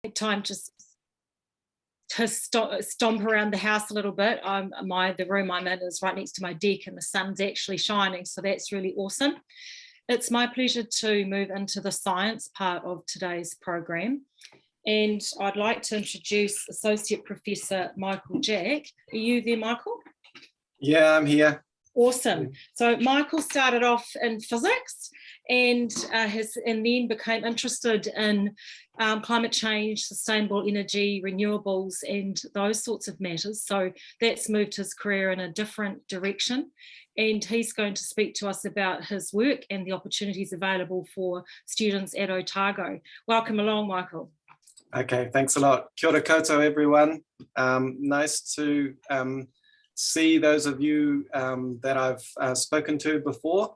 time to stomp around the house a little bit. The room I'm in is right next to my deck and the sun's actually shining, so that's really awesome. It's my pleasure to move into the science part of today's program, and I'd like to introduce Associate Professor Michael Jack. Are you there, Michael? Yeah, I'm here. Awesome. So Michael started off in physics and then became interested in climate change, sustainable energy, renewables, and those sorts of matters. So that's moved his career in a different direction. And he's going to speak to us about his work and the opportunities available for students at Otago. Welcome along, Michael. Okay, thanks a lot. Kia ora koutou, everyone. Nice to see those of you that I've spoken to before,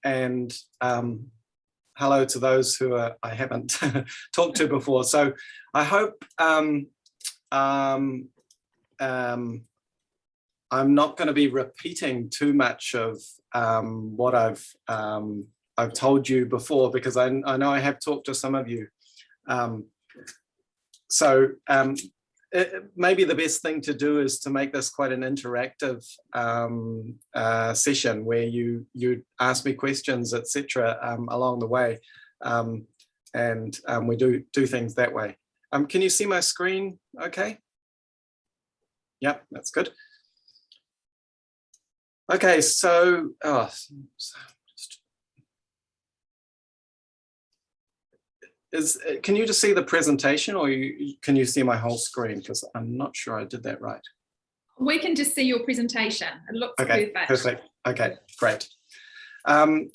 and hello to those who I haven't talked to before. So I hope I'm not going to be repeating too much of what I've told you before, because I know I have talked to some of you. Maybe the best thing to do is to make this quite an interactive session where you ask me questions, etc., along the way, and we do things that way. Can you see my screen okay? Yep, that's good. Okay, so can you just see the presentation, or can you see my whole screen? Because I'm not sure I did that right. We can just see your presentation. It looks perfect. Perfect. Okay, great.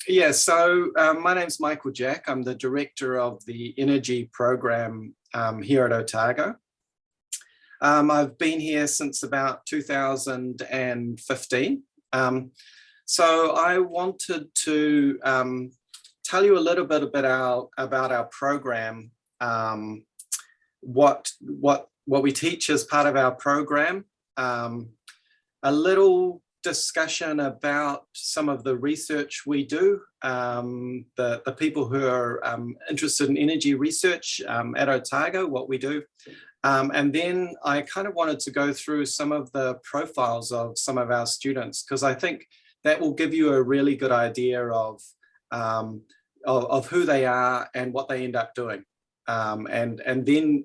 Yeah, so my name's Michael Jack. I'm the director of the energy program here at Otago. I've been here since about 2015. So I wanted to tell you a little bit about our program, what we teach as part of our program, a little discussion about some of the research we do, the people who are interested in energy research at Otago, what we do. And then I kind of wanted to go through some of the profiles of some of our students, because I think that will give you a really good idea of who they are and what they end up doing, and then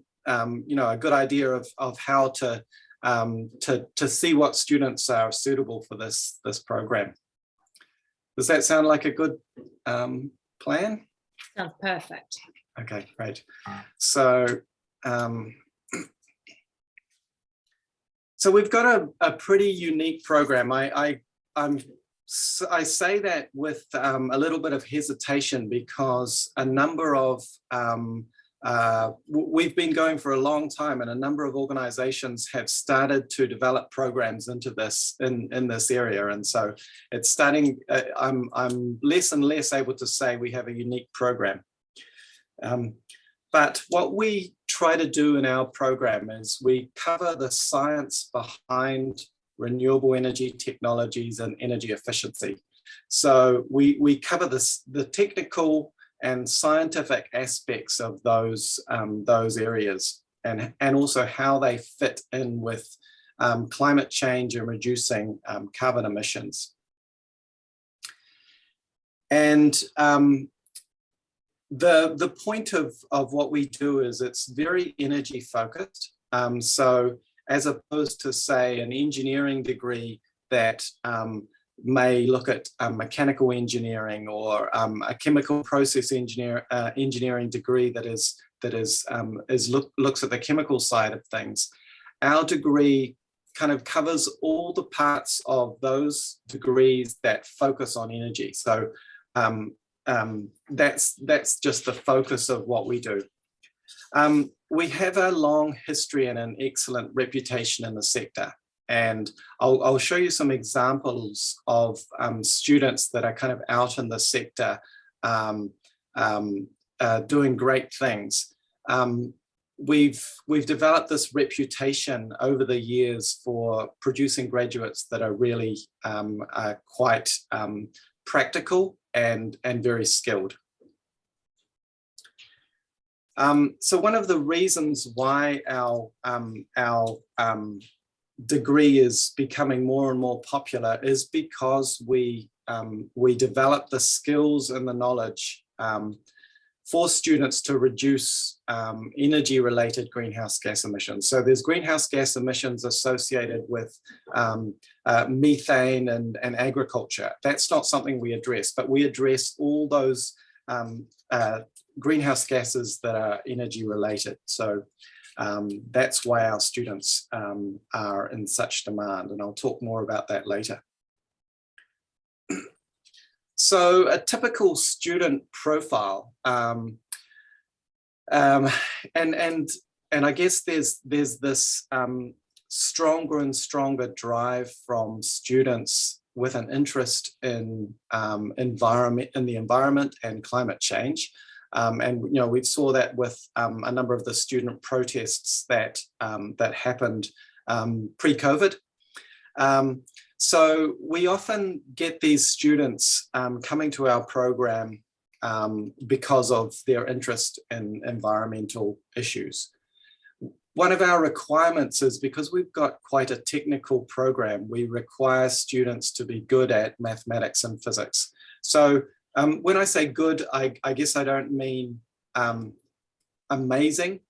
you know, a good idea of how to see what students are suitable for this program. Does that sound like a good plan? Sounds perfect. Okay, great. So so we've got a pretty unique program. I say that with a little bit of hesitation, because a number of, we've been going for a long time, and a number of organizations have started to develop programs into this, in this area. And so it's starting, I'm less and less able to say we have a unique program. But what we try to do in our program is we cover the science behind renewable energy technologies and energy efficiency. So we cover the technical and scientific aspects of those areas, and also how they fit in with climate change and reducing carbon emissions. And the point of what we do is it's very energy focused. So as opposed to, say, an engineering degree that may look at mechanical engineering, or a chemical process engineering degree that looks at the chemical side of things, our degree kind of covers all the parts of those degrees that focus on energy. So that's just the focus of what we do. We have a long history and an excellent reputation in the sector, and I'll show you some examples of students that are kind of out in the sector doing great things. We've developed this reputation over the years for producing graduates that are really quite practical and very skilled. So one of the reasons why our degree is becoming more and more popular is because we develop the skills and the knowledge for students to reduce energy-related greenhouse gas emissions. So there's greenhouse gas emissions associated with methane and agriculture. That's not something we address, but we address all those greenhouse gases that are energy-related. So that's why our students are in such demand, and I'll talk more about that later. So a typical student profile, and I guess there's this stronger and stronger drive from students with an interest in the environment and climate change. And you know, we saw that with a number of the student protests that happened pre-COVID. So we often get these students coming to our program because of their interest in environmental issues. One of our requirements is, because we've got quite a technical program, we require students to be good at mathematics and physics. So when I say good, I guess I don't mean amazing.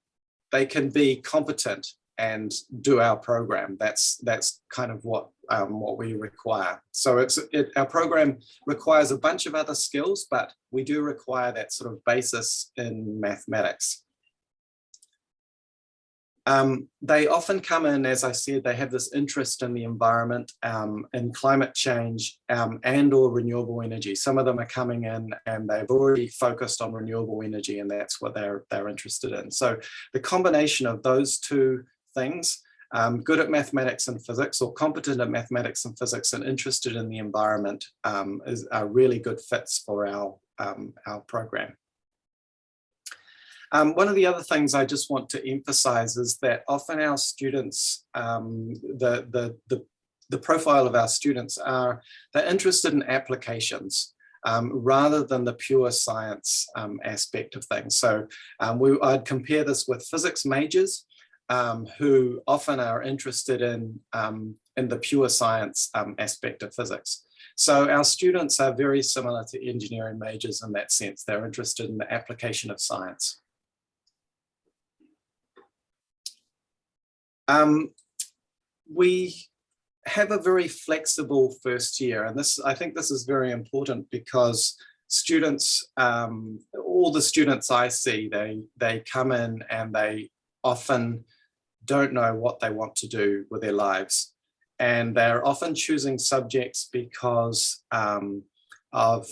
They can be competent and do our program. That's kind of what we require. So our program requires a bunch of other skills, but we do require that sort of basis in mathematics. They often come in, as I said, they have this interest in the environment, in climate change, and or renewable energy. Some of them are coming in and they've already focused on renewable energy, and that's what they're interested in. So the combination of those two things, good at mathematics and physics, or competent at mathematics and physics and interested in the environment, are really good fits for our program. One of the other things I just want to emphasize is that often our students, the profile of our students they're interested in applications rather than the pure science aspect of things. So I'd compare this with physics majors who often are interested in the pure science aspect of physics. So our students are very similar to engineering majors in that sense. They're interested in the application of science. We have a very flexible first year, and I think this is very important because students, all the students I see, they come in and they often don't know what they want to do with their lives, and they're often choosing subjects because that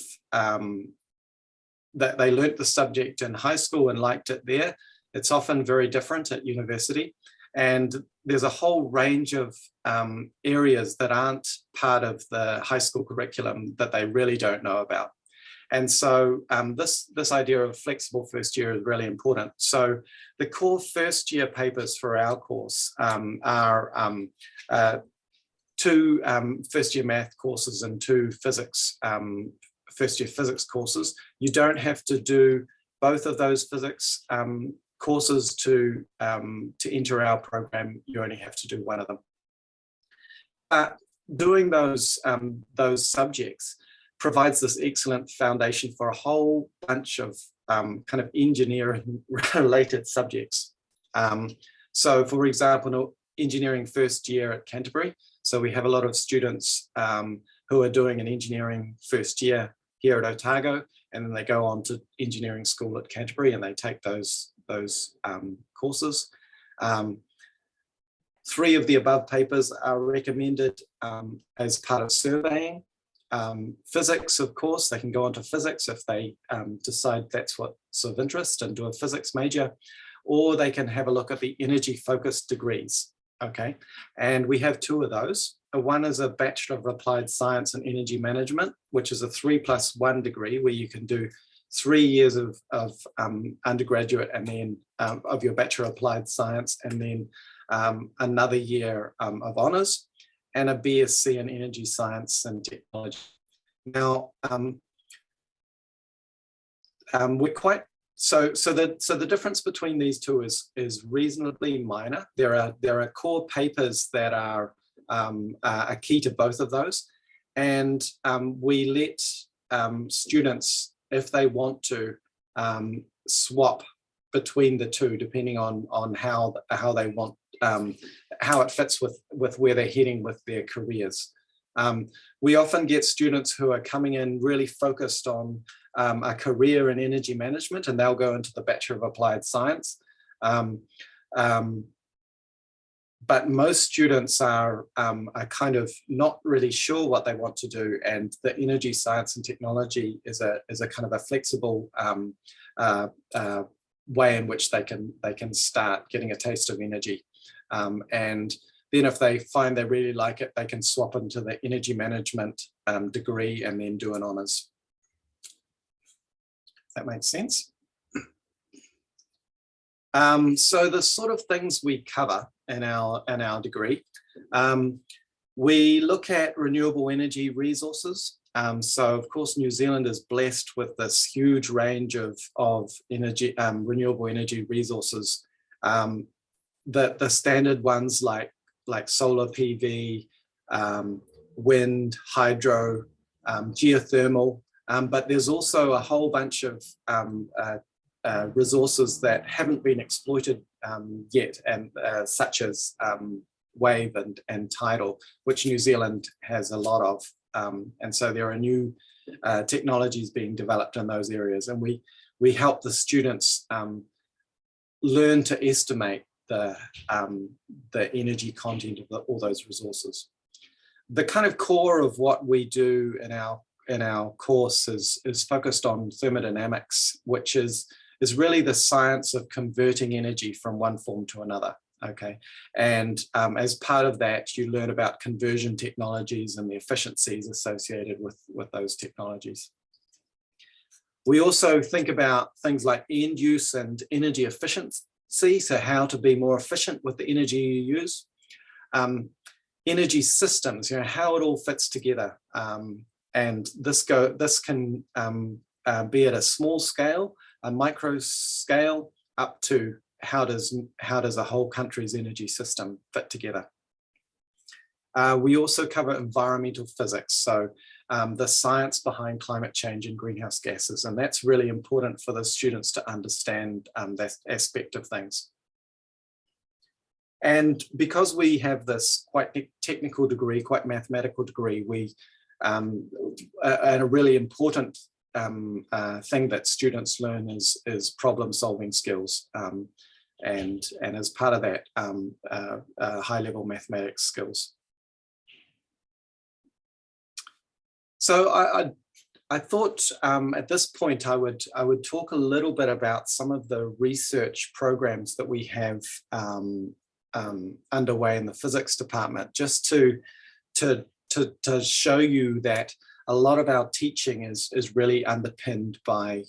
they learnt the subject in high school and liked it there. It's often very different at university. And there's a whole range of areas that aren't part of the high school curriculum that they really don't know about. And so this idea of flexible first year is really important. So the core first year papers for our course are 2 first year math courses and 2 physics, first year physics courses. You don't have to do both of those physics courses to enter our program. You only have to do one of them. Doing those subjects provides this excellent foundation for a whole bunch of kind of engineering related subjects. So for example, engineering first year at Canterbury. So we have a lot of students who are doing an engineering first year here at Otago, and then they go on to engineering school at Canterbury and they take those courses. 3 of the above papers are recommended as part of surveying. Physics, of course, they can go on to physics if they decide that's what's of interest and do a physics major, or they can have a look at the energy focused degrees. Okay, and we have 2 of those. One is a Bachelor of Applied Science and Energy Management, which is a 3+1 degree where you can do 3 years of undergraduate and then of your Bachelor of Applied Science, and then another year of honours, and a BAppSc in Energy Science and Technology. Now, we're quite the difference between these two is reasonably minor. There are core papers that are key to both of those, and we let students, if they want to, swap between the two depending on how they want, how it fits with where they're heading with their careers. We often get students who are coming in really focused on a career in energy management, and they'll go into the Bachelor of Applied Science. But most students are kind of not really sure what they want to do, and the energy science and technology is a kind of a flexible way in which they can start getting a taste of energy. And then if they find they really like it, they can swap into the energy management degree and then do an honours. That makes sense. So the sort of things we cover in our degree, we look at renewable energy resources. So of course, New Zealand is blessed with this huge range of energy, renewable energy resources. The standard ones like solar PV, wind, hydro, geothermal, but there's also a whole bunch of resources that haven't been exploited yet, and such as wave and tidal, which New Zealand has a lot of. And so there are new technologies being developed in those areas, and we help the students learn to estimate the energy content of all those resources. The kind of core of what we do in our course is focused on thermodynamics, which is really the science of converting energy from one form to another. Okay, and as part of that, you learn about conversion technologies and the efficiencies associated with those technologies. We also think about things like end use and energy efficiency, so how to be more efficient with the energy you use. Energy systems, how it all fits together, and this can be at a small scale, a micro scale, up to how does a whole country's energy system fit together. We also cover environmental physics, so the science behind climate change and greenhouse gases, and that's really important for the students to understand that aspect of things. And because we have this quite technical degree, quite mathematical degree, and a really important thing that students learn is problem solving skills, and as part of that, high level mathematics skills. So I thought at this point I would talk a little bit about some of the research programs that we have underway in the physics department, just to show you that a lot of our teaching is really underpinned by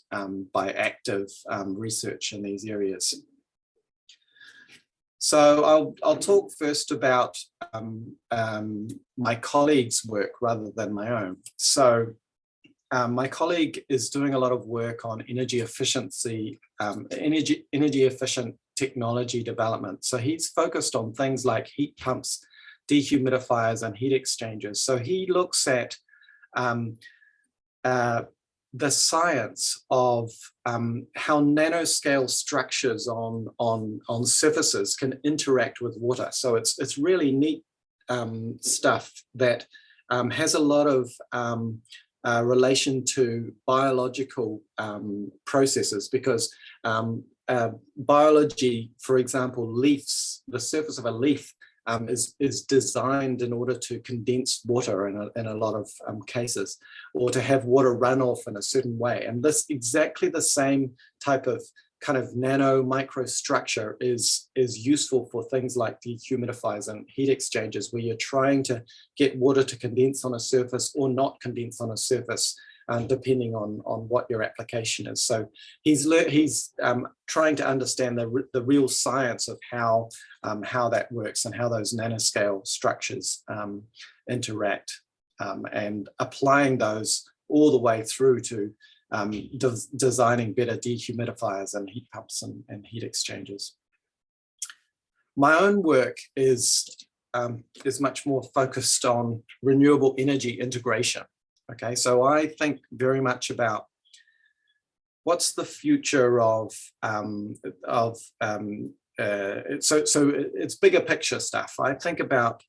active research in these areas. So I'll talk first about my colleague's work rather than my own. So my colleague is doing a lot of work on energy efficiency, energy efficient technology development. So he's focused on things like heat pumps, dehumidifiers, and heat exchangers. So he looks at the science of how nanoscale structures on surfaces can interact with water. So it's really neat stuff that has a lot of relation to biological processes, because biology, for example, leaves, the surface of a leaf is designed in order to condense water in a lot of cases, or to have water run off in a certain way. And this exactly the same type of kind of nano microstructure is useful for things like dehumidifiers and heat exchangers, where you're trying to get water to condense on a surface or not condense on a surface, depending on what your application is. So he's trying to understand the real science of how that works and how those nanoscale structures interact, and applying those all the way through to designing better dehumidifiers and heat pumps and heat exchangers. My own work is much more focused on renewable energy integration. Okay, so I think very much about what's the future of so it's bigger picture stuff. I think about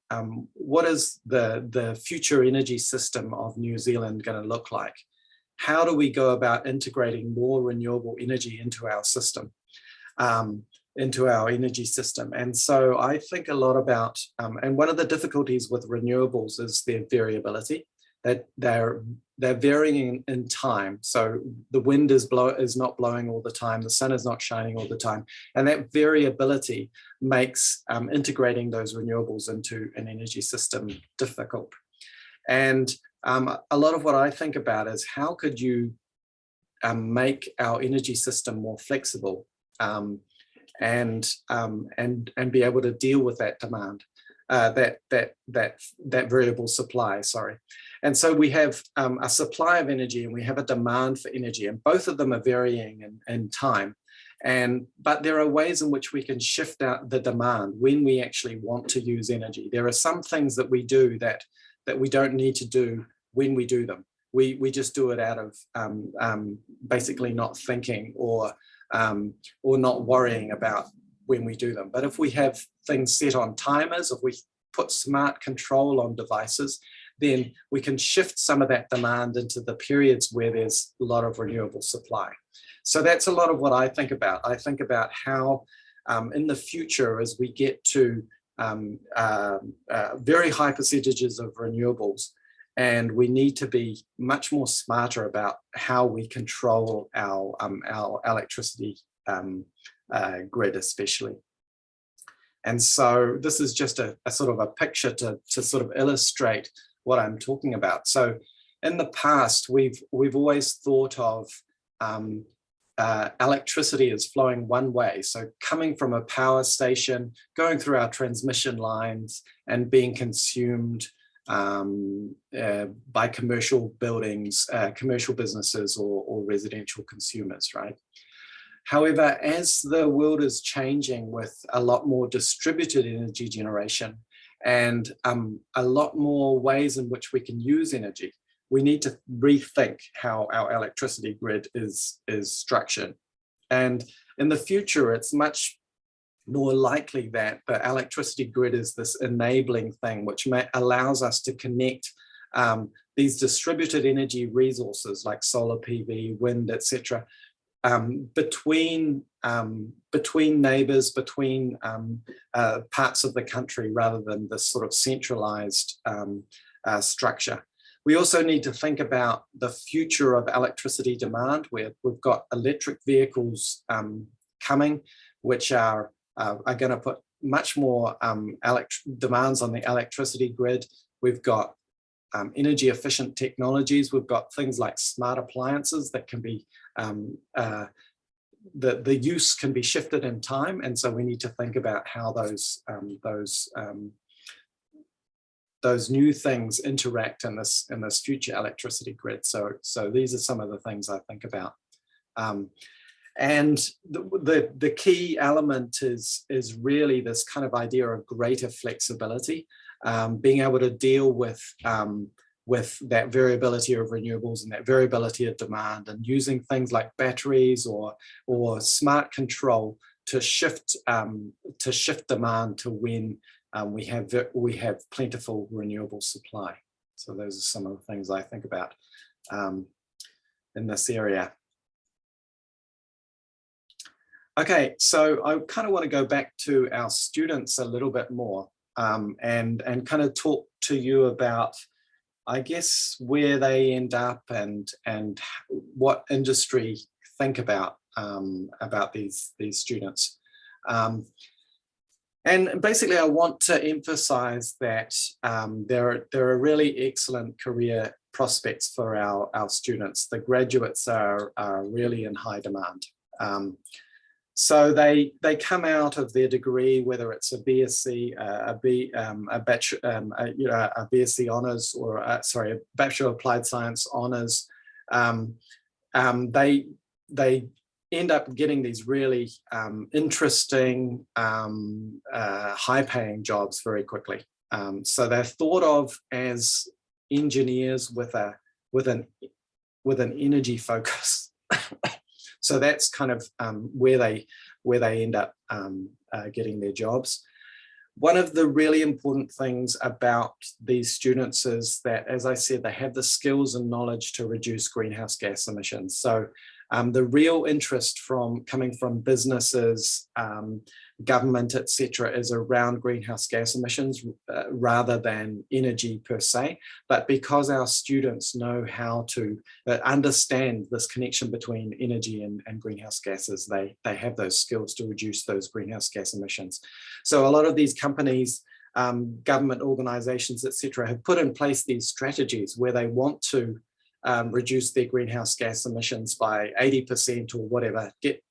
what is the future energy system of New Zealand going to look like? How do we go about integrating more renewable energy into our system, into our energy system? And so I think a lot about, and one of the difficulties with renewables is their variability, that they're varying in time. So the wind is not blowing all the time, the sun is not shining all the time, and that variability makes integrating those renewables into an energy system difficult. And a lot of what I think about is how could you make our energy system more flexible and be able to deal with that demand, that variable supply, sorry. And so we have a supply of energy and we have a demand for energy, and both of them are varying in time. But there are ways in which we can shift out the demand when we actually want to use energy. There are some things that we do that we don't need to do when we do them. We just do it out of basically not thinking or not worrying about when we do them. But if we have things set on timers, if we put smart control on devices, then we can shift some of that demand into the periods where there's a lot of renewable supply. So that's a lot of what I think about. I think about how in the future, as we get to very high percentages of renewables, and we need to be much more smarter about how we control our electricity grid especially. And so this is just a sort of a picture to sort of illustrate what I'm talking about. So in the past, we've always thought of electricity as flowing one way. So coming from a power station, going through our transmission lines and being consumed by commercial buildings, commercial businesses or residential consumers, right? However, as the world is changing with a lot more distributed energy generation and a lot more ways in which we can use energy, we need to rethink how our electricity grid is structured. And in the future, it's much more likely that the electricity grid is this enabling thing which allows us to connect these distributed energy resources like solar PV, wind, etc., between neighbors, between parts of the country, rather than this sort of centralized structure. We also need to think about the future of electricity demand, where we've got electric vehicles coming, which are going to put much more demands on the electricity grid. We've got energy efficient technologies. We've got things like smart appliances that can be, the use can be shifted in time. And so we need to think about how those new things interact in this future electricity grid. So these are some of the things I think about. And the key element is really this kind of idea of greater flexibility, being able to deal with that variability of renewables and that variability of demand, and using things like batteries or smart control to shift demand to when we have plentiful renewable supply. So those are some of the things I think about in this area. Okay, so I kind of want to go back to our students a little bit more and kind of talk to you about, I guess, where they end up and what industry think about these students. And basically, I want to emphasize that there are really excellent career prospects for our students. The graduates are really in high demand. So they come out of their degree, whether it's a BAppSc, a BAppSc honours, or a Bachelor of Applied Science honours, they end up getting these really interesting, high-paying jobs very quickly. So they're thought of as engineers with an energy focus. So that's kind of where they end up getting their jobs. One of the really important things about these students is that, as I said, they have the skills and knowledge to reduce greenhouse gas emissions. So the real interest coming from businesses, government, etc., is around greenhouse gas emissions rather than energy per se. But because our students know how to understand this connection between energy and greenhouse gases, they have those skills to reduce those greenhouse gas emissions. So a lot of these companies, government organizations, etc., have put in place these strategies where they want to reduce their greenhouse gas emissions by 80% or whatever, get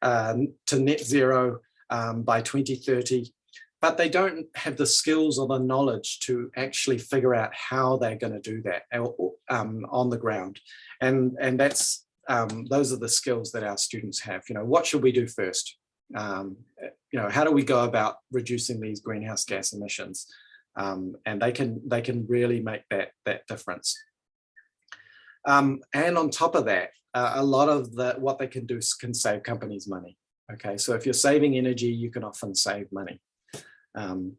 to net zero by 2030, but they don't have the skills or the knowledge to actually figure out how they're going to do that on the ground. And that's those are the skills that our students have. You know, what should we do first? You know, how do we go about reducing these greenhouse gas emissions? And they can really make that difference. And on top of that, a lot of what they can do can save companies money. Okay, so if you're saving energy, you can often save money. And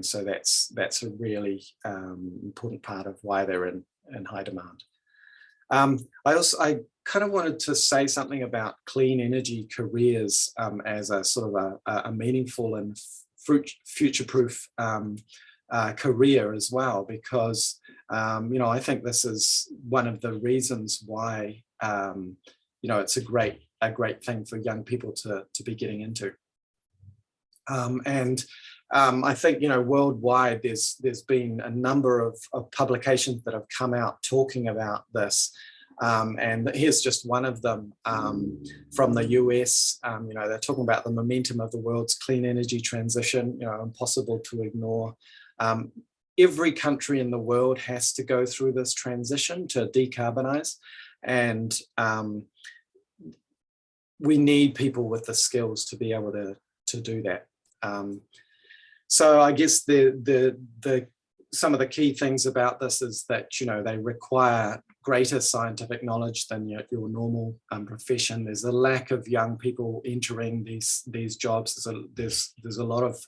so that's a really important part of why they're in high demand. I kind of wanted to say something about clean energy careers as a sort of a meaningful and future-proof career as well, because you know, I think this is one of the reasons why you know, it's a great thing for young people to be getting into. And I think, you know, worldwide there's been a number of publications that have come out talking about this. And here's just one of them from the US. You know, they're talking about the momentum of the world's clean energy transition, you know, impossible to ignore. Every country in the world has to go through this transition to decarbonize, and we need people with the skills to be able to do that. So I guess some of the key things about this is that, you know, they require greater scientific knowledge than your normal profession. There's a lack of young people entering these jobs. There's a lot of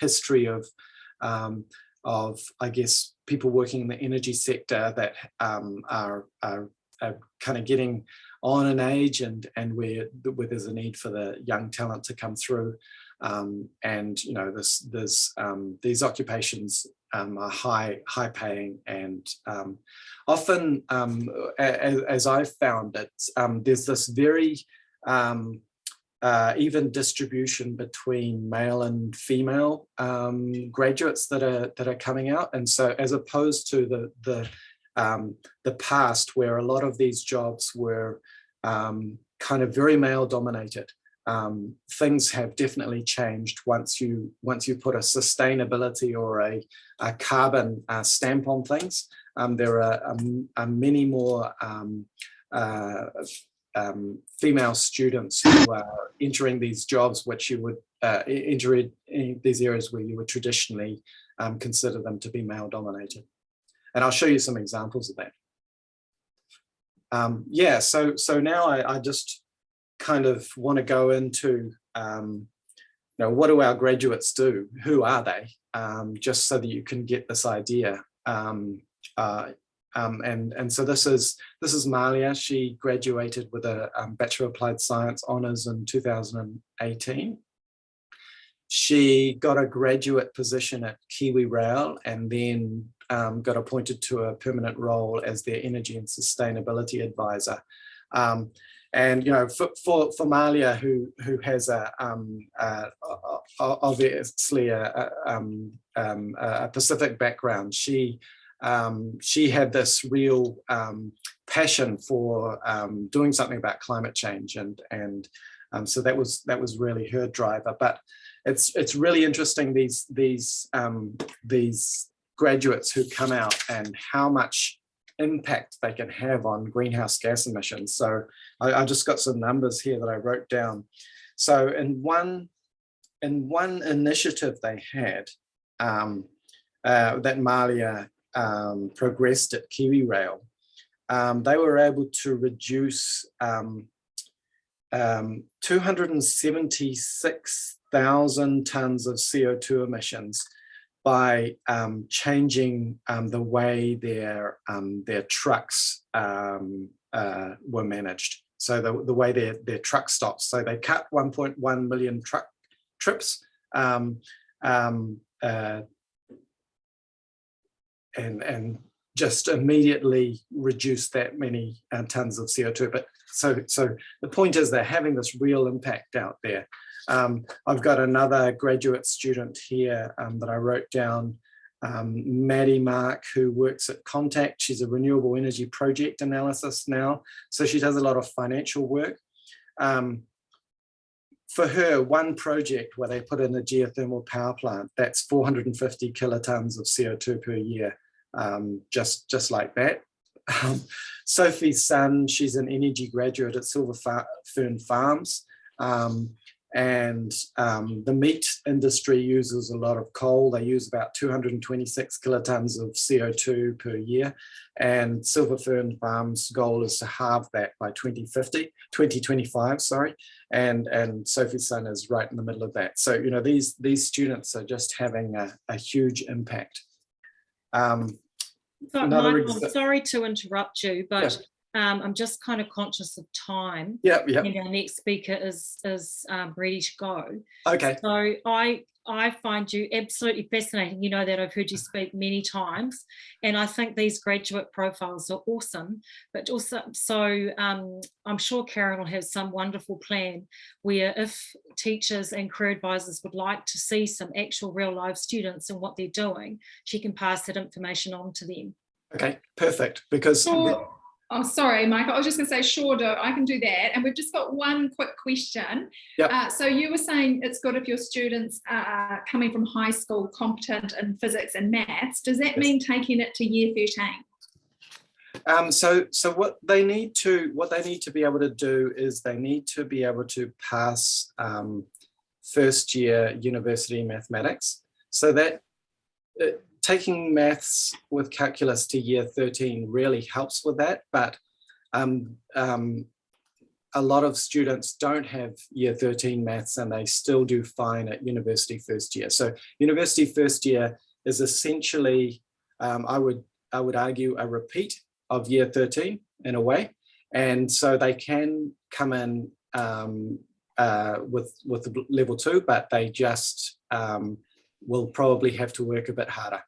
history of I guess people working in the energy sector that are kind of getting on in age, and where there's a need for the young talent to come through. And you know, these occupations are high paying, and often, as I've found it, there's this very even distribution between male and female graduates that are coming out. And so, as opposed to the past, where a lot of these jobs were kind of very male dominated, things have definitely changed once you put a sustainability or a carbon stamp on things. There are many more female students who are entering these jobs, which you would enter in these areas where you would traditionally consider them to be male dominated. And I'll show you some examples of that. Yeah, so now I just kind of want to go into, you know, what do our graduates do? Who are they? Just so that you can get this idea. And so this is Malia. She graduated with a Bachelor of Applied Science honours in 2018. She got a graduate position at Kiwi Rail, and then got appointed to a permanent role as their energy and sustainability advisor. And you know, for Malia, who has obviously a Pacific background, she had this real passion for doing something about climate change, and so that was really her driver. But it's really interesting, these graduates who come out, and how much impact they can have on greenhouse gas emissions. So I just got some numbers here that I wrote down. So in one initiative they had that Malia progressed at Kiwi Rail, they were able to reduce 276,000 tonnes of CO2 emissions by changing the way their trucks were managed. So the way their truck stops. So they cut 1.1 million truck trips and just immediately reduce that many tons of CO2. But so the point is they're having this real impact out there. I've got another graduate student here that I wrote down, Maddie Mark, who works at Contact. She's a renewable energy project analysis now. So she does a lot of financial work. For her, one project where they put in a geothermal power plant, that's 450 kilotons of CO2 per year. Just like that. Sophie's son, she's an energy graduate at Silver Fern Farms, and the meat industry uses a lot of coal. They use about 226 kilotons of CO2 per year, and Silver Fern Farms' goal is to halve that by 2025, sorry, and Sophie's son is right in the middle of that. So, you know, these students are just having a huge impact. So, Michael, I'm sorry to interrupt you, but I'm just kind of conscious of time. Yeah. And our next speaker is ready to go. Okay. So I find you absolutely fascinating. You know that I've heard you speak many times, and I think these graduate profiles are awesome. But also, I'm sure Karen will have some wonderful plan where if teachers and career advisors would like to see some actual real life students and what they're doing, she can pass that information on to them. Okay, perfect. Because oh, sorry, Michael. I was just going to say, sure, I can do that. And we've just got one quick question. Yep. So you were saying it's good if your students are coming from high school competent in physics and maths. Does that mean taking it to year 13? So what they need to be able to do is they need to be able to pass first year university mathematics. So that taking maths with calculus to year 13 really helps with that, but a lot of students don't have year 13 maths and they still do fine at university first year. So university first year is essentially, I would argue, a repeat of year 13 in a way. And so they can come in with level 2, but they just will probably have to work a bit harder.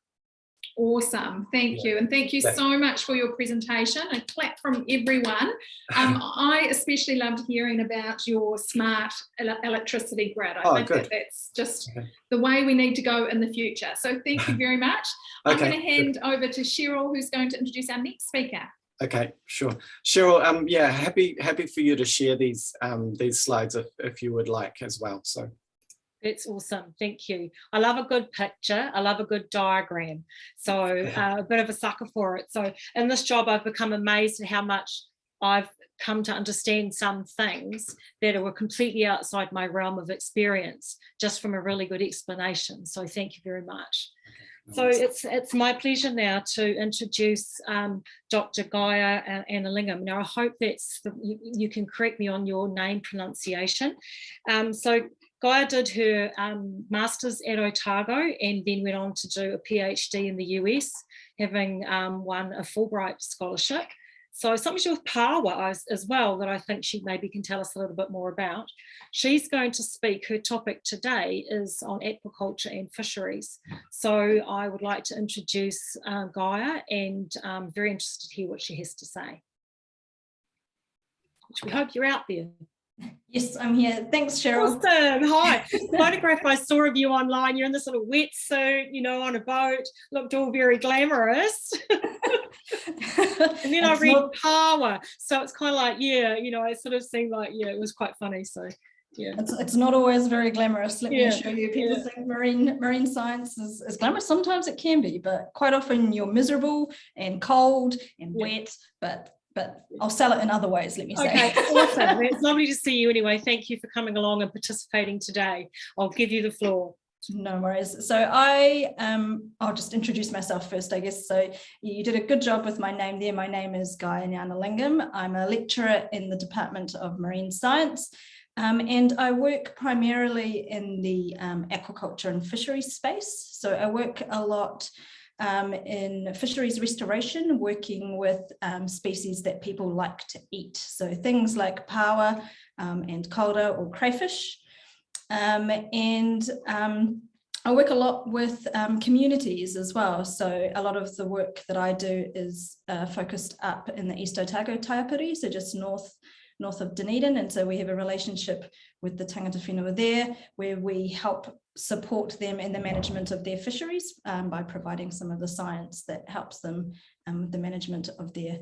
Awesome, thank you. And thank you so much for your presentation. A clap from everyone. I especially loved hearing about your smart electricity grid. I think that that's just the way we need to go in the future. So thank you very much. I'm going to hand over to Cheryl, who's going to introduce our next speaker. Okay, sure. Cheryl, happy for you to share these slides if you would like as well. So. That's awesome. Thank you. I love a good picture. I love a good diagram. So a bit of a sucker for it. So in this job, I've become amazed at how much I've come to understand some things that were completely outside my realm of experience, just from a really good explanation. So thank you very much. So it's my pleasure now to introduce Dr. Gaya Gnanalingam. Now I hope you can correct me on your name pronunciation. So Gaya did her master's at Otago and then went on to do a PhD in the US, having won a Fulbright scholarship. So something to do with power as well that I think she maybe can tell us a little bit more about. She's going to speak, her topic today is on aquaculture and fisheries. So I would like to introduce Gaya, and I'm very interested to hear what she has to say. Which we hope you're out there. Yes, I'm here. Thanks, Cheryl. Awesome. Hi. Photograph I saw of you online. You're in this little wetsuit, you know, on a boat. Looked all very glamorous. And then I read power. So it's kind of like, it sort of seemed like, it was quite funny. So Yeah. It's not always very glamorous, let me Yeah, assure you. People yeah. think marine science is glamorous. Sometimes it can be, but quite often you're miserable and cold and wet, but I'll sell it in other ways, let me say. Okay, awesome. It's lovely to see you anyway. Thank you for coming along and participating today. I'll give you the floor. No worries. So I'll just introduce myself first, I guess. So you did a good job with my name there. My name is Gaya Gnanalingam. I'm a lecturer in the Department of Marine Science, and I work primarily in the aquaculture and fisheries space. So I work a lot in fisheries restoration, working with species that people like to eat. So things like paua and kaura or crayfish. I work a lot with communities as well. So a lot of the work that I do is focused up in the East Otago Taiapiri, so just north of Dunedin. And so we have a relationship with the tangata whenua there, where we help support them in the management of their fisheries by providing some of the science that helps them with the management of their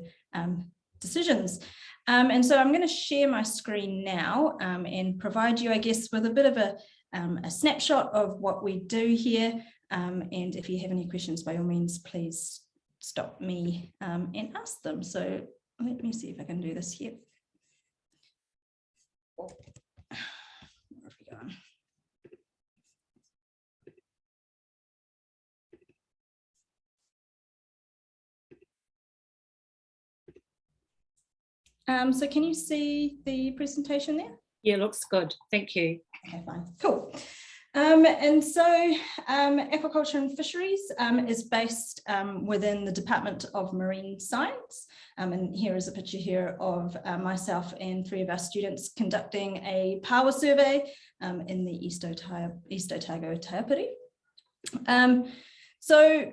decisions. And so I'm going to share my screen now and provide you, I guess, with a bit of a snapshot of what we do here. And if you have any questions, by all means, please stop me and ask them. So let me see if I can do this here. Where have we gone? So can you see the presentation there? Yeah, looks good. Thank you. Okay, fine. Cool. And so Aquaculture and Fisheries is based within the Department of Marine Science. And here is a picture here of myself and 3 of our students conducting a paua survey in the East Otago Taiapiri. So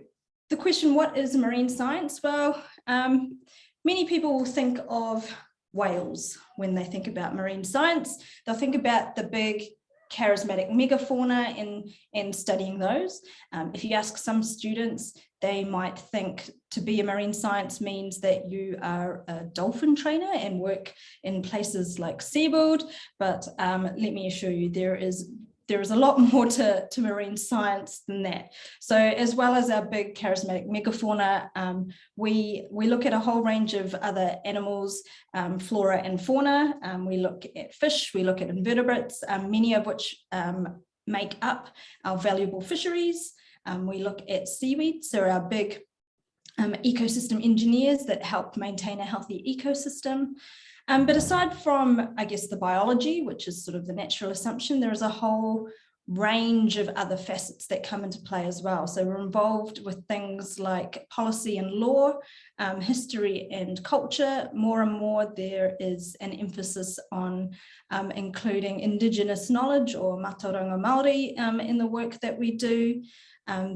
the question, what is marine science? Well, many people will think of whales when they think about marine science. They'll think about the big charismatic megafauna and studying those. If you ask some students, they might think to be a marine science means that you are a dolphin trainer and work in places like SeaWorld, but let me assure you there is a lot more to marine science than that. So as well as our big charismatic megafauna, we look at a whole range of other animals, flora and fauna. We look at fish, we look at invertebrates, many of which make up our valuable fisheries. We look at seaweed, so our big ecosystem engineers that help maintain a healthy ecosystem. But aside from, I guess, the biology, which is sort of the natural assumption, there is a whole range of other facets that come into play as well. So we're involved with things like policy and law, history and culture. More and more there is an emphasis on including Indigenous knowledge or Mātauranga Māori in the work that we do.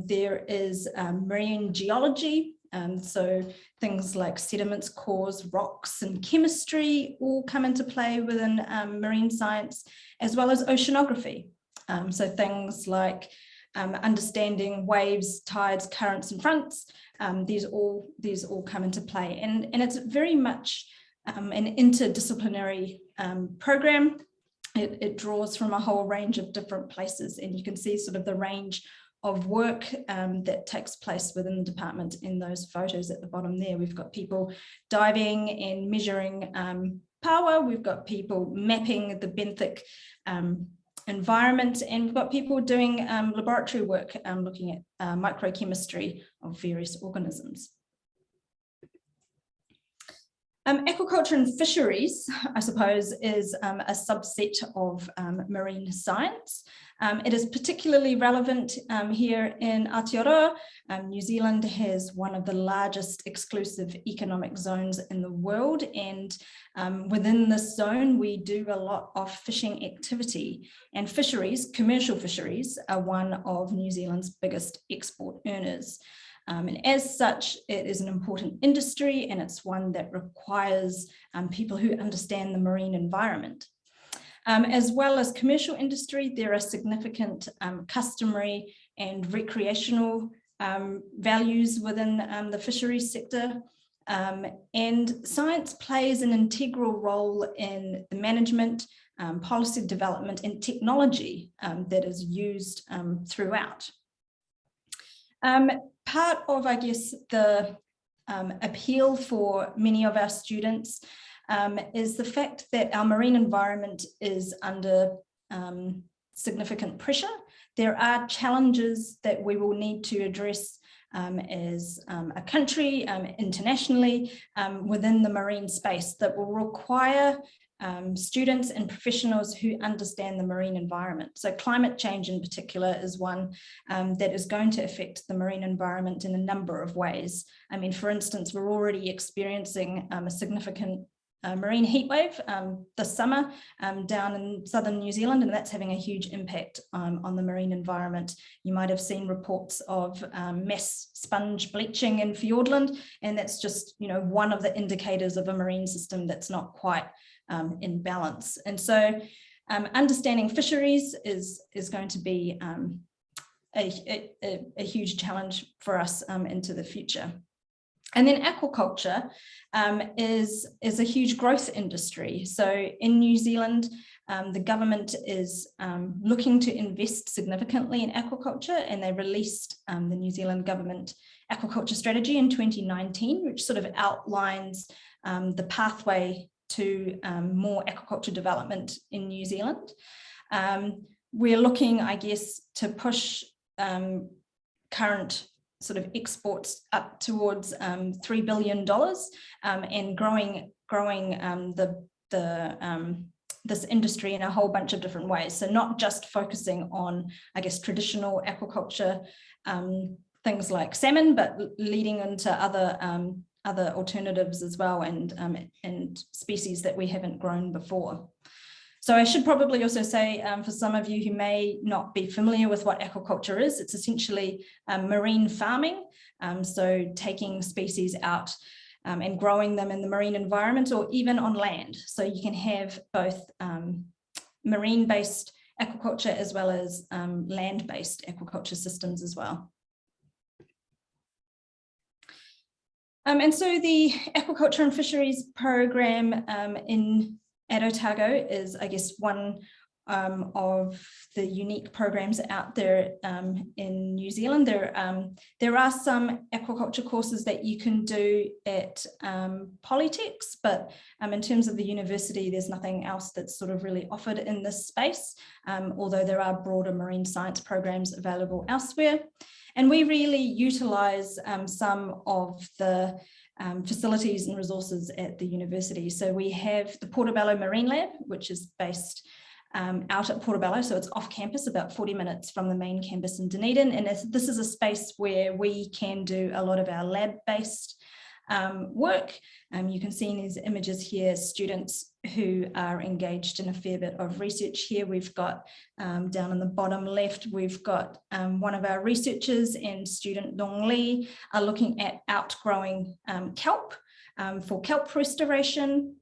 There is marine geology. So things like sediments, cores, rocks, and chemistry all come into play within marine science, as well as oceanography. So things like understanding waves, tides, currents, and fronts. These all come into play, and it's very much an interdisciplinary program. It draws from a whole range of different places, and you can see sort of the range of work that takes place within the department in those photos at the bottom there. We've got people diving and measuring paua, we've got people mapping the benthic environment, and we've got people doing laboratory work looking at microchemistry of various organisms. Aquaculture and fisheries, I suppose, is a subset of marine science. It is particularly relevant here in Aotearoa. New Zealand has one of the largest exclusive economic zones in the world, and within this zone we do a lot of fishing activity, and fisheries, commercial fisheries, are one of New Zealand's biggest export earners. And as such, it is an important industry, and it's one that requires people who understand the marine environment. As well as commercial industry, there are significant customary and recreational values within the fisheries sector. And science plays an integral role in the management, policy development and technology that is used throughout. Part of, I guess, the appeal for many of our students is the fact that our marine environment is under significant pressure. There are challenges that we will need to address as a country, internationally, within the marine space that will require students and professionals who understand the marine environment. So climate change in particular is one that is going to affect the marine environment in a number of ways. I mean, for instance, we're already experiencing a significant marine heatwave this summer down in southern New Zealand, and that's having a huge impact on the marine environment. You might have seen reports of mass sponge bleaching in Fiordland, and that's just, you know, one of the indicators of a marine system that's not quite in balance. And so understanding fisheries is going to be a huge challenge for us into the future. And then aquaculture is a huge growth industry. So in New Zealand, the government is looking to invest significantly in aquaculture, and they released the New Zealand government aquaculture strategy in 2019, which sort of outlines the pathway to more aquaculture development in New Zealand. We're looking, I guess, to push current sort of exports up towards $3 billion and growing this industry in a whole bunch of different ways. So not just focusing on, I guess, traditional aquaculture, things like salmon, but leading into other alternatives as well, and species that we haven't grown before. So I should probably also say, for some of you who may not be familiar with what aquaculture is, it's essentially marine farming. So taking species out and growing them in the marine environment or even on land. So you can have both marine-based aquaculture as well as land-based aquaculture systems as well. And so the Aquaculture and Fisheries program at Otago is, I guess, one of the unique programs out there in New Zealand. There are some aquaculture courses that you can do at Polytechs, but in terms of the university, there's nothing else that's sort of really offered in this space, although there are broader marine science programs available elsewhere. And we really utilise some of the facilities and resources at the university. So we have the Portobello Marine Lab, which is based out at Portobello, so it's off campus, about 40 minutes from the main campus in Dunedin. And this is a space where we can do a lot of our lab-based work. You can see in these images here students who are engaged in a fair bit of research here. We've got down in the bottom left, we've got one of our researchers and student Dong Lee are looking at outgrowing kelp for kelp restoration.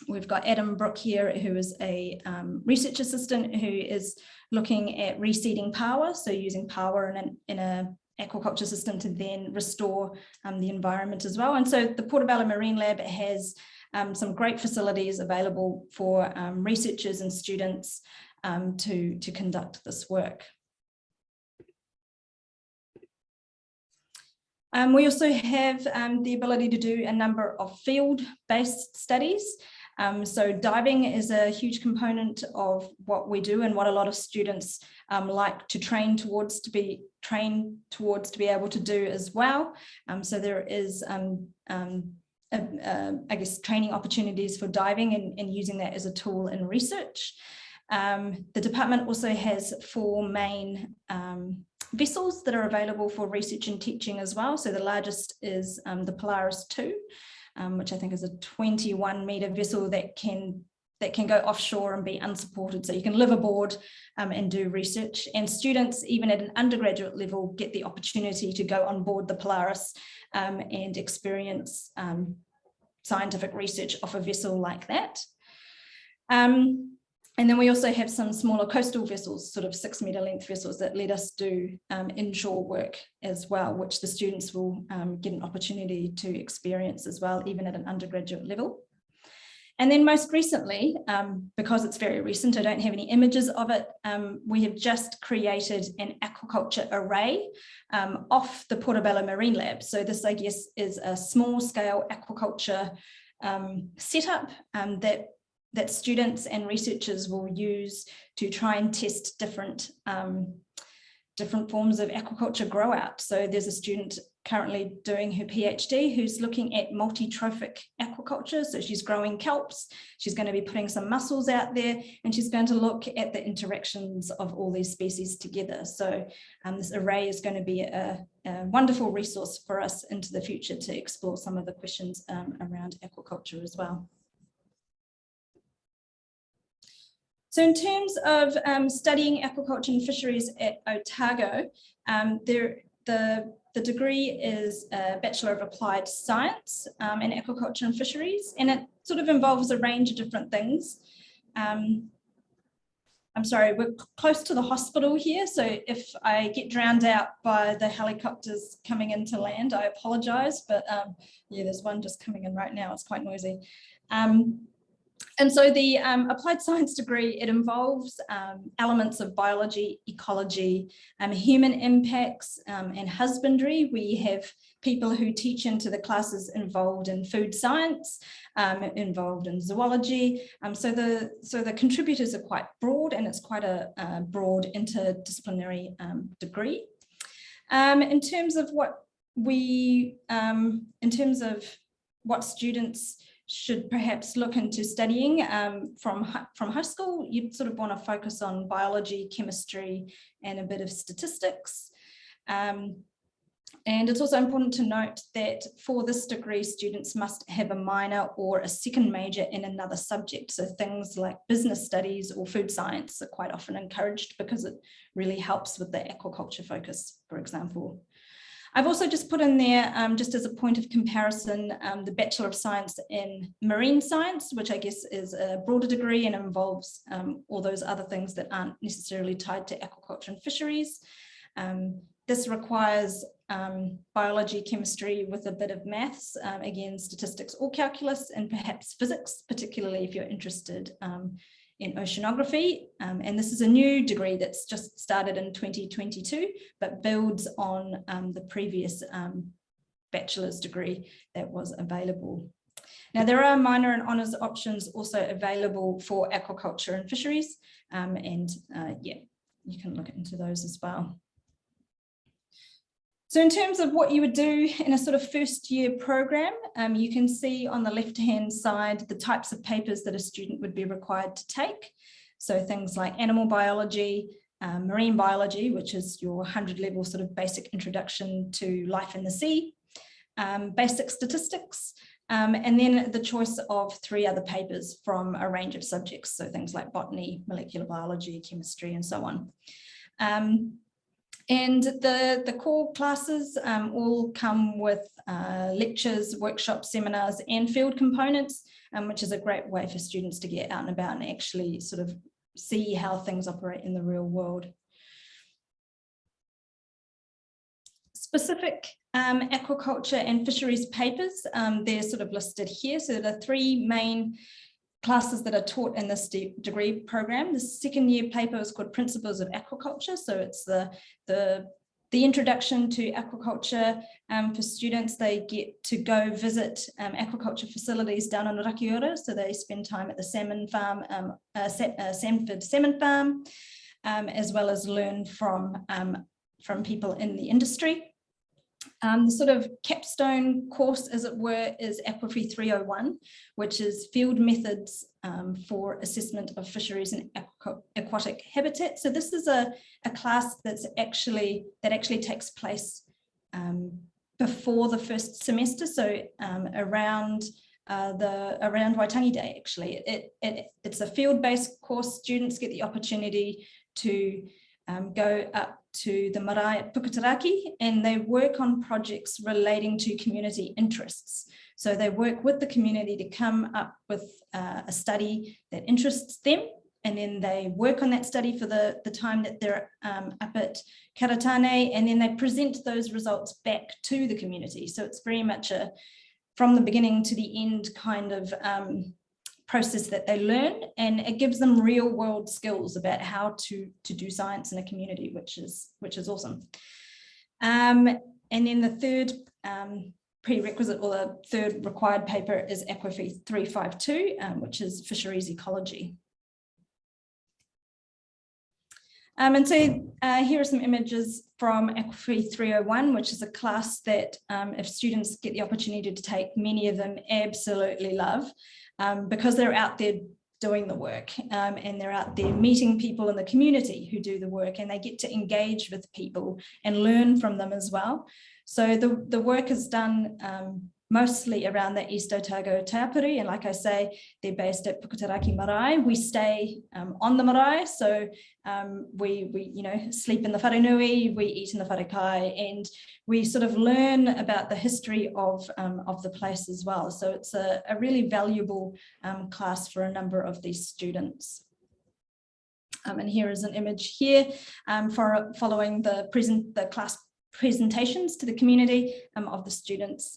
We've got Adam Brook here, who is a research assistant who is looking at reseeding power, so using power in a aquaculture system to then restore the environment as well. And so the Portobello Marine Lab has some great facilities available for researchers and students to conduct this work. We also have the ability to do a number of field-based studies. So diving is a huge component of what we do and what a lot of students like to train towards to be able to do as well. So there is, I guess, training opportunities for diving and using that as a tool in research. The department also has 4 main vessels that are available for research and teaching as well. So the largest is the Polaris 2. Which I think is a 21-metre vessel that can go offshore and be unsupported. So you can live aboard and do research. And students, even at an undergraduate level, get the opportunity to go on board the Polaris and experience scientific research off a vessel like that. And then we also have some smaller coastal vessels, sort of 6-metre length vessels that let us do inshore work as well, which the students will get an opportunity to experience as well, even at an undergraduate level. And then most recently, because it's very recent, I don't have any images of it, we have just created an aquaculture array off the Portobello Marine Lab. So this, I guess, is a small scale aquaculture setup that students and researchers will use to try and test different forms of aquaculture grow out. So there's a student currently doing her PhD who's looking at multi-trophic aquaculture. So she's growing kelps, she's going to be putting some mussels out there, and she's going to look at the interactions of all these species together. So this array is going to be a wonderful resource for us into the future to explore some of the questions around aquaculture as well. So in terms of studying aquaculture and fisheries at Otago, the degree is a Bachelor of Applied Science in Aquaculture and Fisheries, and it sort of involves a range of different things. I'm sorry, we're close to the hospital here, so if I get drowned out by the helicopters coming into land, I apologise, but yeah, there's one just coming in right now, it's quite noisy. And so the applied science degree, it involves elements of biology, ecology, human impacts, and husbandry. We have people who teach into the classes involved in food science, involved in zoology. So the contributors are quite broad, and it's quite a broad interdisciplinary degree. In terms of what students should perhaps look into studying from high school, you'd sort of want to focus on biology, chemistry, and a bit of statistics. And it's also important to note that for this degree, students must have a minor or a second major in another subject. So things like business studies or food science are quite often encouraged because it really helps with the aquaculture focus, for example. I've also just put in there, just as a point of comparison, the Bachelor of Science in Marine Science, which I guess is a broader degree and involves all those other things that aren't necessarily tied to aquaculture and fisheries. This requires biology, chemistry with a bit of maths, again, statistics or calculus, and perhaps physics, particularly if you're interested in oceanography. And this is a new degree that's just started in 2022, but builds on the previous bachelor's degree that was available. Now, there are minor and honours options also available for aquaculture and fisheries, yeah, you can look into those as well. So in terms of what you would do in a sort of first year program, you can see on the left-hand side the types of papers that a student would be required to take. So things like animal biology, marine biology, which is your 100-level sort of basic introduction to life in the sea, basic statistics, and then the choice of 3 other papers from a range of subjects. So things like botany, molecular biology, chemistry, and so on. And the core classes all come with lectures, workshops, seminars, and field components, which is a great way for students to get out and about and actually sort of see how things operate in the real world. Specific aquaculture and fisheries papers, they're sort of listed here. So there are 3 main classes that are taught in this degree program. The second year paper is called Principles of Aquaculture. So it's the introduction to aquaculture. For students, they get to go visit aquaculture facilities down on Rakiura. So they spend time at the salmon farm, Sanford Salmon Farm, as well as learn from people in the industry. The sort of capstone course, as it were, is AQFI 301, which is field methods for assessment of fisheries and aquatic habitat. So this is a class that actually takes place before the first semester, so around Waitangi Day. Actually, it's a field-based course. Students get the opportunity to go up to the marae at Puketeraki, and they work on projects relating to community interests. So they work with the community to come up with a study that interests them, and then they work on that study for the time that they're up at Karatane, and then they present those results back to the community. So it's very much a from the beginning to the end kind of process that they learn, and it gives them real world skills about how to do science in a community, which is awesome. And then the third prerequisite, or the third required paper, is AQFI 352, which is fisheries ecology. And so here are some images from AQFI 301, which is a class that if students get the opportunity to take, many of them absolutely love, because they're out there doing the work, and they're out there meeting people in the community who do the work, and they get to engage with people and learn from them as well. So the work is done mostly around the East Otago Taipuri, and like I say, they're based at Puketeraki Marae. We stay on the marae, so we sleep in the wharenui, we eat in the wharekai, and we sort of learn about the history of the place as well. So it's a really valuable class for a number of these students. And here is an image here following the class presentations to the community of the students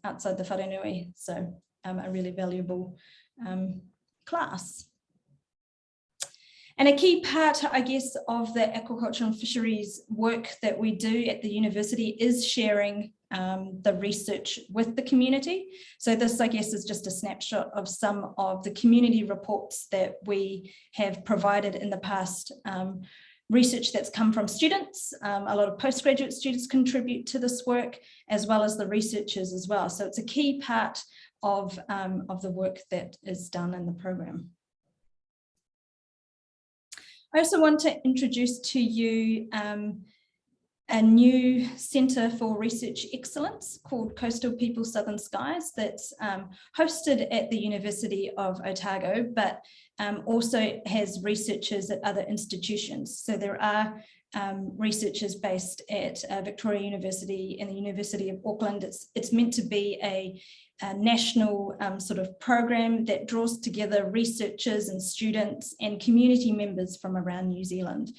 outside the wharenui. So a really valuable class. And a key part, I guess, of the aquaculture and fisheries work that we do at the university is sharing the research with the community. So this, I guess, is just a snapshot of some of the community reports that we have provided in the past. Research that's come from students, a lot of postgraduate students contribute to this work, as well as the researchers as well. So it's a key part of the work that is done in the program. I also want to introduce to you a new Centre for Research Excellence called Coastal People Southern Skies, that's hosted at the University of Otago, but also has researchers at other institutions. So there are researchers based at Victoria University and the University of Auckland. It's meant to be a national sort of program that draws together researchers and students and community members from around New Zealand.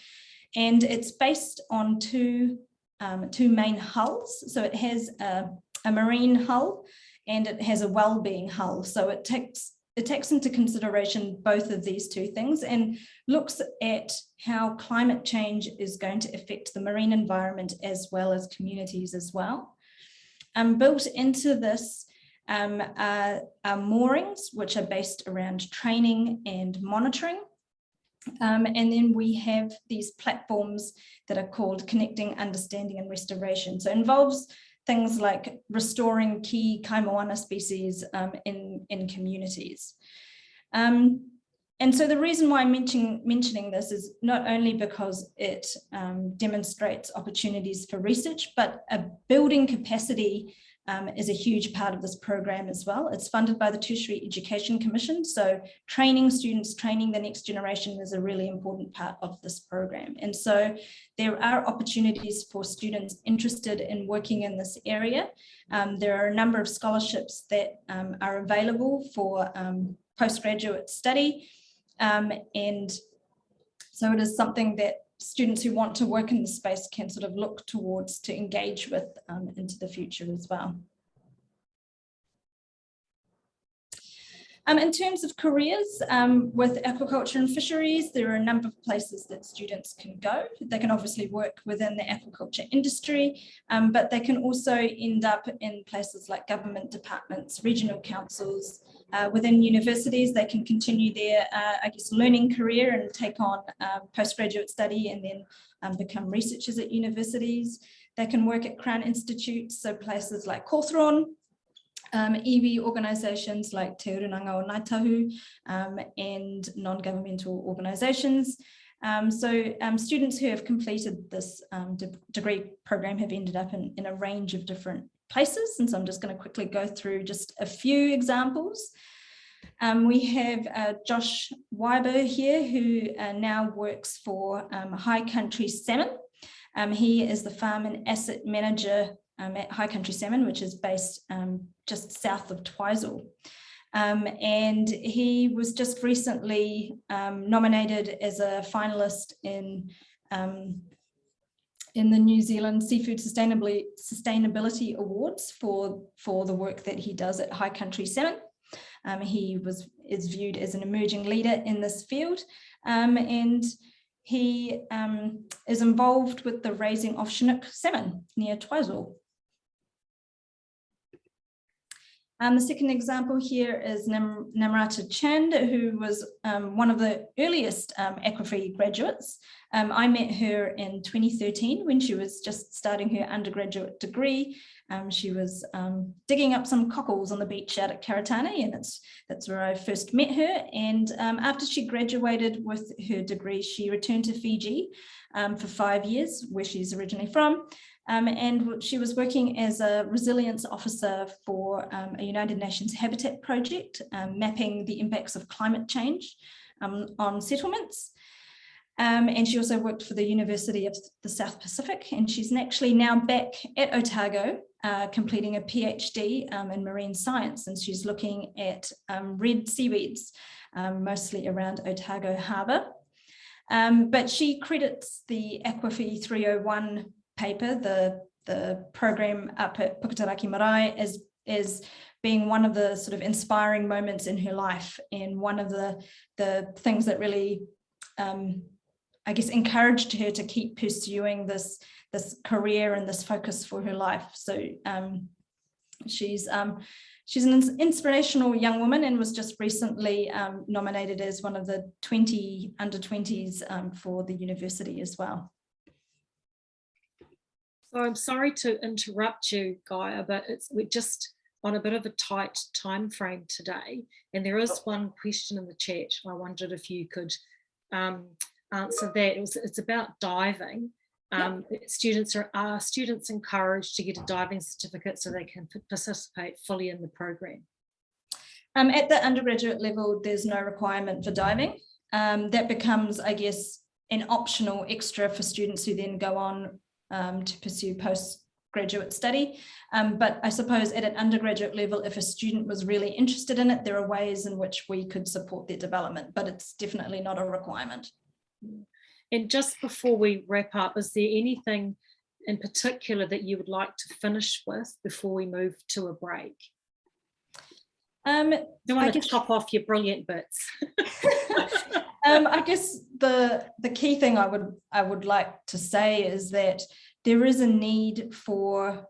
And it's based on two main hulls. So it has a marine hull and it has a well-being hull. So it takes into consideration both of these two things and looks at how climate change is going to affect the marine environment as well as communities as well. Built into this are moorings, which are based around training and monitoring. And then we have these platforms that are called Connecting, Understanding and Restoration. So it involves things like restoring key kaimoana species in communities. And so the reason why I'm mentioning this is not only because it demonstrates opportunities for research, but building capacity is a huge part of this program as well. It's funded by the Tertiary Education Commission. So training students, training the next generation is a really important part of this program. And so there are opportunities for students interested in working in this area. There are a number of scholarships that are available for postgraduate study. And so it is something that students who want to work in the space can sort of look towards to engage with into the future as well. In terms of careers, with aquaculture and fisheries, there are a number of places that students can go. They can obviously work within the aquaculture industry, but they can also end up in places like government departments, regional councils. Within universities, they can continue their, I guess, learning career and take on postgraduate study and then become researchers at universities. They can work at Crown Institutes, so places like Cawthron, iwi organisations like Te Urunanga o Ngaitahu, and non-governmental organisations. So students who have completed this degree program have ended up in a range of different places, and so I'm just going to quickly go through just a few examples. We have Josh Weiber here, who now works for High Country Salmon. He is the farm and asset manager at High Country Salmon, which is based just south of Twizel. And he was just recently nominated as a finalist in the New Zealand Seafood Sustainability Awards for the work that he does at High Country Salmon. He is viewed as an emerging leader in this field, and he is involved with the raising of Chinook salmon near Twizel. The second example here is Namrata Chand, who was one of the earliest AQFI graduates. I met her in 2013 when she was just starting her undergraduate degree. She was digging up some cockles on the beach out at Karatani, and that's where I first met her. And after she graduated with her degree, she returned to Fiji for 5 years, where she's originally from. And she was working as a resilience officer for a United Nations habitat project, mapping the impacts of climate change on settlements. And she also worked for the University of the South Pacific, and she's actually now back at Otago, completing a PhD in marine science, and she's looking at red seaweeds, mostly around Otago Harbour. But she credits the AQFI 301 paper, the program up at Puketaraki Marae, as being one of the sort of inspiring moments in her life, and one of the things that really I guess encouraged her to keep pursuing this career and this focus for her life. So she's an inspirational young woman, and was just recently nominated as one of the 20 under-20s for the university as well. So I'm sorry to interrupt you, Gaya, but we're just on a bit of a tight time frame today, and there is one question in the chat. I wondered if you could answer that. It's about diving. Are students encouraged to get a diving certificate so they can participate fully in the program? At the undergraduate level, there's no requirement for diving. That becomes, I guess, an optional extra for students who then go on to pursue postgraduate study. But I suppose at an undergraduate level, if a student was really interested in it, there are ways in which we could support their development, but it's definitely not a requirement. And just before we wrap up, is there anything in particular that you would like to finish with before we move to a break? Don't want to chop off your brilliant bits. I guess the key thing I would like to say is that there is a need for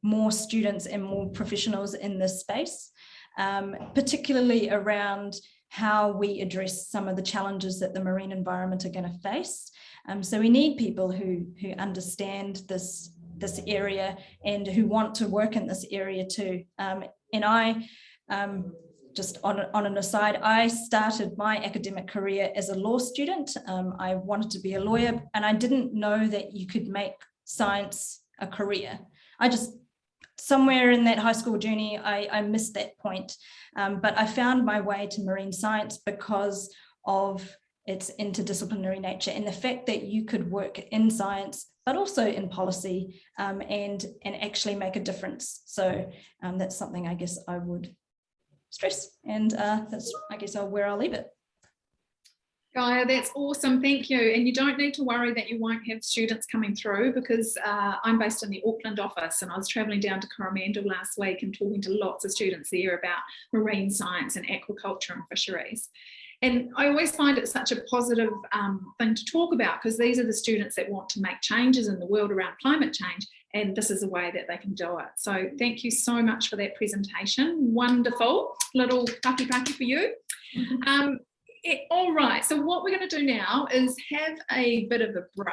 more students and more professionals in this space, particularly around how we address some of the challenges that the marine environment are going to face. So we need people who understand this area and who want to work in this area too. And I, just on an aside, I started my academic career as a law student. I wanted to be a lawyer, and I didn't know that you could make science a career. Somewhere in that high school journey, I missed that point. But I found my way to marine science because of its interdisciplinary nature and the fact that you could work in science, but also in policy, and actually make a difference. So that's something I guess I would stress, and that's I guess where I'll leave it. Gaya, that's awesome, thank you. And you don't need to worry that you won't have students coming through, because I'm based in the Auckland office, and I was travelling down to Coromandel last week and talking to lots of students there about marine science and aquaculture and fisheries. And I always find it such a positive thing to talk about, because these are the students that want to make changes in the world around climate change, and this is a way that they can do it. So thank you so much for that presentation. Wonderful little paki for you. All right, so what we're going to do now is have a bit of a break.